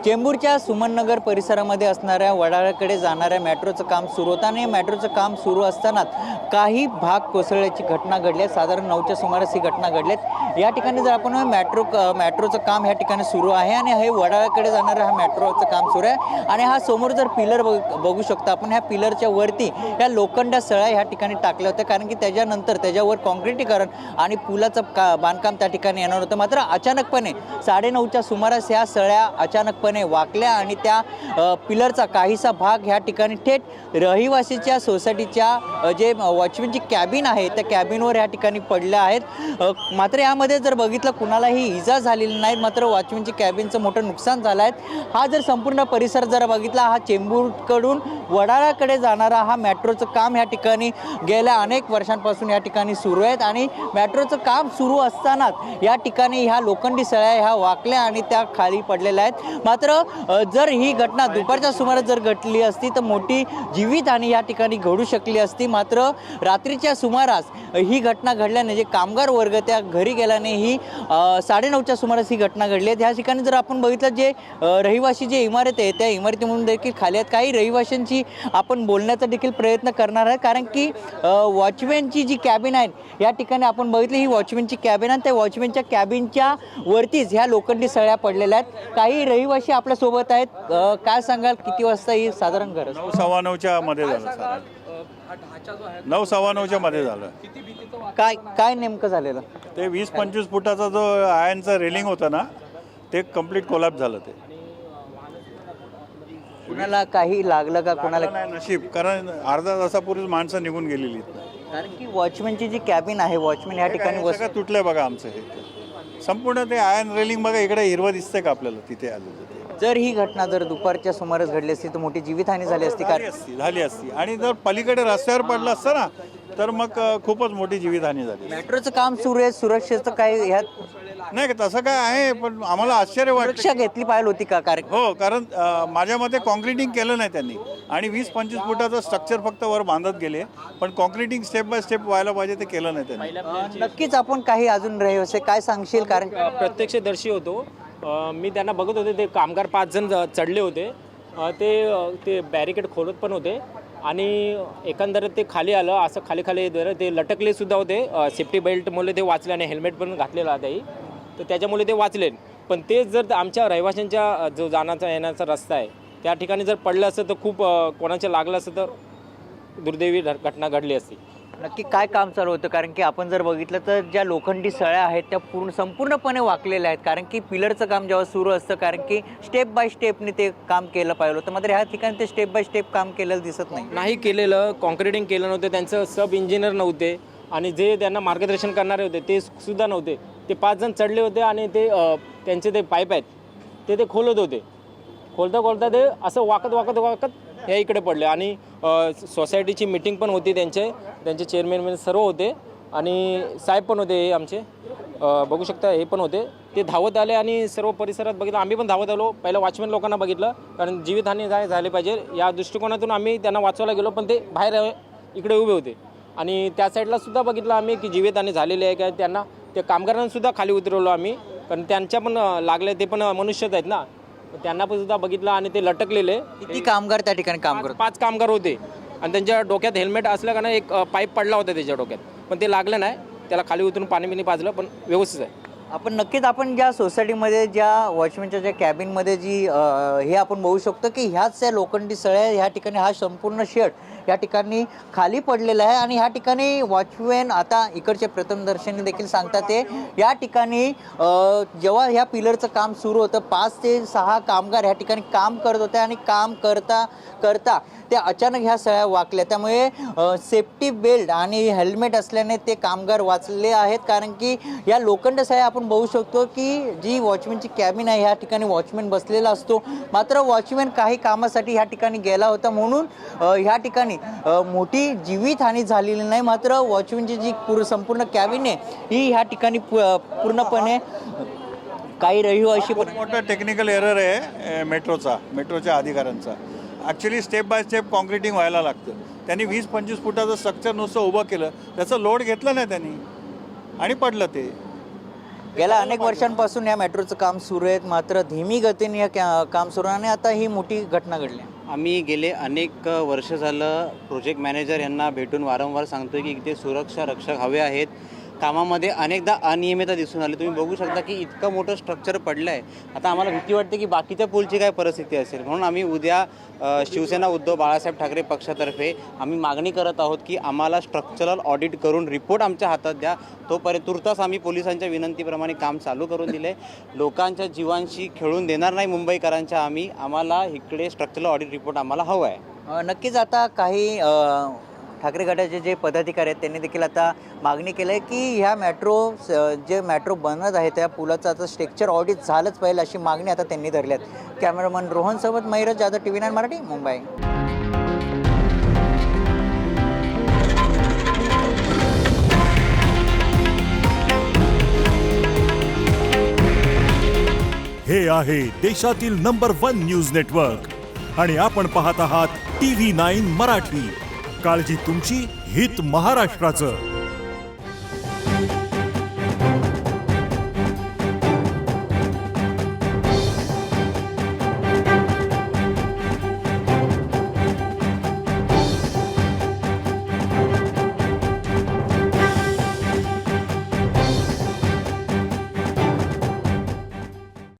चेंबूरच्या सुमननगर परिसरामध्ये असणाऱ्या वडाळ्याकडे जाणाऱ्या मेट्रोचं काम सुरू होतं आणि मेट्रोचं काम सुरू असतानाच काही भाग कोसळल्याची घटना घडली आहे। साधारण 9च्या सुमारास ही घटना घडली आहे। या ठिकाणी जर आपण मेट्रोचं काम या ठिकाणी सुरू आहे आणि हे वडाळ्याकडे जाणारं हा मेट्रोचं काम सुरू आहे आणि हा समोर जर पिलर बघू शकता आपण, ह्या पिलरच्या वरती या लोखंड सळ्या ह्या ठिकाणी टाकल्या होत्या, कारण की त्याच्यानंतर त्याच्यावर काँक्रिटीकरण आणि पुलाचं बांधकाम त्या ठिकाणी येणार होतं। मात्र अचानकपणे 9:30च्या सुमारास ह्या सळ्या अचानकपणे वाकल्या आणि त्या पिलरचा काहीसा भाग ह्या ठिकाणी थेट रहिवासीच्या सोसायटीच्या जे वॉचमॅनची कॅबिन आहे त्या कॅबिनवर ह्या ठिकाणी पडल्या आहेत। मात्र यामध्ये जर बघितलं कुणालाही इजा झालेली नाही, मात्र वॉचमॅनची कॅबिनचं मोठं नुकसान झालं आहे। हा जर संपूर्ण परिसर जर बघितला, हा चेंबूरकडून वडाळ्याकडे जाणारा हा मेट्रोचं काम ह्या ठिकाणी गेल्या अनेक वर्षांपासून या ठिकाणी सुरू आहेत आणि मेट्रोचं काम सुरू असतानाच या ठिकाणी ह्या लोखंडी सळ्या ह्या वाकल्या आणि त्या खाली पडलेल्या आहेत। मात्र जर ही घटना दुपारच्या सुमारास जर घडली असती तर मोठी जीवितहानी या ठिकाणी घडू शकली असती। मात्र रात्रीच्या सुमारास ही घटना घडल्याने जे कामगार वर्ग त्या घरी गेल्याने ही 9:30च्या सुमारास ही घटना घडली आहे। ह्या ठिकाणी जर आपण बघितलं, जे रहिवासी जे इमारत आहे त्या इमारतीमधून देखील खाली आहेत। काही रहिवाशांची आपण बोलण्याचा देखील प्रयत्न करणार आहे, कारण की वॉचमॅनची जी कॅबिन आहे या ठिकाणी आपण बघितली, ही वॉचमॅनची कॅबिन आहे। त्या वॉचमॅनच्या कॅबिनच्या वरतीच ह्या लोखंडी सळ्या पडलेल्या आहेत। काही रहिवासी आपल्या सोबत आहेत। काय सांगाल, किती वाजता ही साधारण गरज? 9:15च्या मध्ये झालं, 9:15च्या मध्ये झालं। काय नेमकं झालेलं? ते 20-25 फुटाचा जो आयनचा रेलिंग होता ना, ते कम्प्लीट कोलॅप्स झालं। ते कुणाला काही लागलं का? कोणाला नाही, नशीब, कारण अर्धा तासापूर्वीच माणसं निघून गेलेली आहेत। कारण की वॉचमॅनची जी कॅबिन आहे, वॉचमॅन या ठिकाणी सगळं तुटलंय बघा आमचं हे संपूर्ण। ते आयन रेलिंग बघा, इकडे हिरवं दिसतंय का आपल्याला? तिथे आलं जर ही घटना जर दुपारच्या सुमारास घडली असती तर मोठी जीवितहानी झाली असती का? झाली असती आणि जर पलीकडे रस्त्यावर पडलं असतं ना तर मग खूपच मोठी जीवितहानी झाली। मेट्रोचं काम सुरू आहे, सुरक्षेचं काय ह्यात नाही तसं काय आहे, पण आम्हाला आश्चर्य वाटतं। सुरक्षा घेतली पाहिजे होती का? कारण हो, कारण माझ्या मते कॉन्क्रिटिंग केलं नाही त्यांनी आणि 20-25 फुटाचं स्ट्रक्चर फक्त वर बांधत गेले, पण कॉन्क्रिटिंग स्टेप बाय स्टेप व्हायला पाहिजे ते केलं नाही त्यांनी। नक्कीच आपण काही अजून रहिवासी काय सांगशील? कारण प्रत्यक्षदर्शी होतो मी, त्यांना बघत होते। ते कामगार 5 जण चढले होते, ते बॅरिकेड खोलत पण होते आणि एकंदरीत ते खाली आलं, असं खाली ते लटकले सुद्धा होते। सेफ्टी बेल्टमुळे ते वाचले आणि हेल्मेट पण घातलेलं आहे, तर त्याच्यामुळे ते वाचले। पण ते जर आमच्या रहिवाशांच्या जो जाण्याचा येण्याचा रस्ता आहे त्या ठिकाणी जर पडलं असतं तर खूप कोणाचं लागलं असतं तर दुर्दैवी घटना घडली असती। नक्की काय काम चालू होतं? कारण की आपण जर बघितलं तर ज्या लोखंडी सळ्या आहेत त्या संपूर्णपणे वाकलेल्या आहेत, कारण की पिलरचं काम जेव्हा सुरू असतं, कारण की स्टेप बाय स्टेपने ते काम केलं पाहिजे होतं। मात्र ह्या ठिकाणी ते स्टेप बाय स्टेप काम केलेलं दिसत नाही केलेलं, कॉन्क्रिटिंग केलं नव्हतं, त्यांचं सब इंजिनियर नव्हते आणि जे त्यांना मार्गदर्शन करणारे होते ते सुद्धा नव्हते। ते 5 जण चढले होते आणि ते त्यांचे ते पाईप आहेत ते खोलत होते। खोलता ते असं वाकत हे इकडे पडले आणि सोसायटीची मीटिंग पण होती, त्यांचे चेअरमॅन सर्व होते आणि साहेब पण होते, हे आमचे बघू शकता हे पण होते। ते धावत आले आणि सर्व परिसरात बघितलं, आम्ही पण धावत आलो। पहिलं वॉचमॅन लोकांना बघितलं, कारण जीवितहानी झाली पाहिजे या दृष्टिकोनातून आम्ही त्यांना वाचवायला गेलो, पण ते बाहेर इकडे उभे होते आणि त्या साईडला सुद्धा बघितलं आम्ही की जीवितहानी झालेली आहे का। त्यांना ते कामगारांनासुद्धा खाली उतरवलो आम्ही, कारण त्यांच्या पण लागले, ते पण मनुष्यच आहेत ना, त्यांना पण सुद्धा बघितलं आणि ते लटकलेले। किती कामगार त्या ठिकाणी काम करत? 5 कामगार होते आणि त्यांच्या डोक्यात हेल्मेट असल्या कारण एक पाईप पडला होता त्याच्या डोक्यात, पण ते लागलं नाही, त्याला खाली उतरून पाणी पाजलं, पण व्यवस्थित आहे। आपण ज्या सोसायटीमध्ये ज्या वॉचमॅनच्या ज्या कॅबिनमध्ये जी हे आपण बघू शकतो की ह्याच त्या लोखंडी सळ्या ह्या ठिकाणी हा संपूर्ण शेड या ठिकाणी खाली पडलेला आहे आणि ह्या ठिकाणी वॉचमॅन आता इकडचे प्रथमदर्शनी देखील सांगतात ते या ठिकाणी जेव्हा ह्या पिलरचं काम सुरू होतं 5 ते 6 कामगार ह्या ठिकाणी काम करत होते आणि काम करता त्या अचानक ह्या सळ्या वाकल्या, त्यामुळे सेफ्टी बेल्ट आणि हेल्मेट असल्याने ते कामगार वाचले आहेत। कारण की या लोखंड सळ्या आपण बघू शकतो की जी वॉचमॅनची कॅबिन आहे ह्या ठिकाणी वॉचमॅन बसलेला असतो, मात्र वॉचमॅन काही कामासाठी ह्या ठिकाणी गेला होता म्हणून ह्या ठिकाणी मोठी जीवितहानी झालेली नाही। मात्र वॉचमॅनची जी संपूर्ण कॅबिन आहे ही ह्या ठिकाणी पूर्णपणे काही रहिवाशी पण मोठा टेक्निकल एरर आहे मेट्रोच्या अधिकाऱ्यांचा। Actually step by step concreting व्हायला लागतं। त्यांनी 20-25 फुटाचं स्ट्रक्चर नुसतं उभं केलं, त्याचं लोड घेतलं नाही त्यांनी आणि पडलं ते। गेल्या अनेक वर्षांपासून या मेट्रोचं काम सुरू आहे, मात्र धीमी गतीने काम सुरू आहे आणि आता ही मोठी घटना घडली. आम्ही गेले अनेक वर्ष झालं प्रोजेक्ट मॅनेजर यांना भेटून वारंवार सांगतोय की इथे सुरक्षा रक्षक हवे आहेत. कामामध्ये अनेकदा अनियमितता दिसून आली. तुम्ही बघू शकता की इतकं मोठं स्ट्रक्चर पडलं आहे. आता आम्हाला भीती वाटते की बाकीच्या पूलची काय परिस्थिती असेल. म्हणून आम्ही उद्या शिवसेना उद्धव बाळासाहेब ठाकरे पक्षातर्फे आम्ही मागणी करत आहोत की आम्हाला स्ट्रक्चरल ऑडिट करून रिपोर्ट आमच्या हातात द्या. तोपर्यंत तुर्तास आम्ही पोलिसांच्या विनंतीप्रमाणे काम चालू करून दिले. लोकांच्या जीवांशी खेळून देणार नाही मुंबईकरांच्या. आम्हाला इकडे स्ट्रक्चरल ऑडिट रिपोर्ट आम्हाला हवं आहे. नक्कीच आता काही ठाकरे गटाचे जे पदाधिकारी आहेत त्यांनी देखील आता मागणी केलं आहे की ह्या जे मेट्रो बनत आहे त्या पुलाचं आता स्ट्रक्चर ऑडिट झालंच पाहिजे अशी मागणी आता त्यांनी धरली आहे. कॅमेरामन रोहनसोबत महिरज जाधव, TV9 मराठी, मुंबई. हे आहे देशातील नंबर 1 न्यूज नेटवर्क आणि आपण पाहत आहात TV9 मराठी. काळजी तुमची, हित महाराष्ट्राचं.